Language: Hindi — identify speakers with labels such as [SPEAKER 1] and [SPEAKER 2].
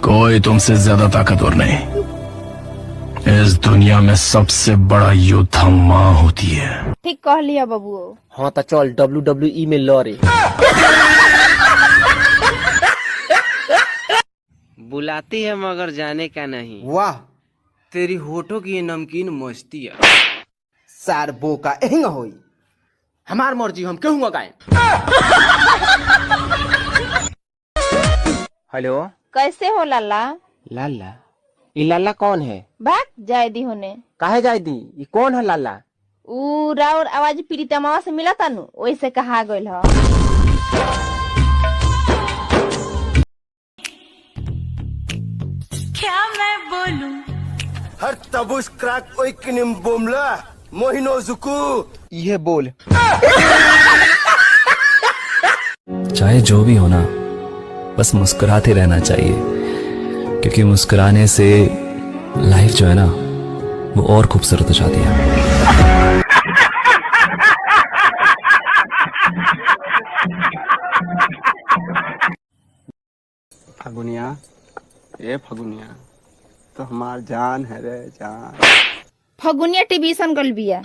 [SPEAKER 1] कोई तुमसे ज्यादा ताकतवर नहीं। इस दुनिया में सबसे बड़ा योद्धा माँ होती है।
[SPEAKER 2] ठीक कह लिया बबुओ।
[SPEAKER 3] हाँ तो चल WWE में लड़े।
[SPEAKER 4] बुलाती है मगर जाने का नहीं।
[SPEAKER 3] वाह
[SPEAKER 4] तेरी होठों की ये नमकीन मस्ती है।
[SPEAKER 3] सार बो का एहिंग होई। हमार मर्जी हम क्यों गाए। हेलो
[SPEAKER 2] कैसे हो लाला?
[SPEAKER 3] लाला ये लाला कौन है?
[SPEAKER 2] भाग जाए दी होने।
[SPEAKER 3] काहे जाए दी? ये कौन है लाला?
[SPEAKER 2] ऊ राउर आवाज प्रीतमा से मिला तानू वैसे कहा गइल ह।
[SPEAKER 5] क्या मैं बोलूं?
[SPEAKER 6] हर तबुस क्रैक ओइकनिम बोमला मोहिनो जुकू
[SPEAKER 3] ये बोल।
[SPEAKER 7] चाहे जो भी हो ना, बस मुस्कुराते रहना चाहिए, क्योंकि मुस्कुराने से लाइफ जो है ना वो और खूबसूरत हो जाती है।
[SPEAKER 6] फगुनिया, ए फगुनिया तो हमार जान है रे जान।
[SPEAKER 2] फगुनिया टीवी सन गल बिया।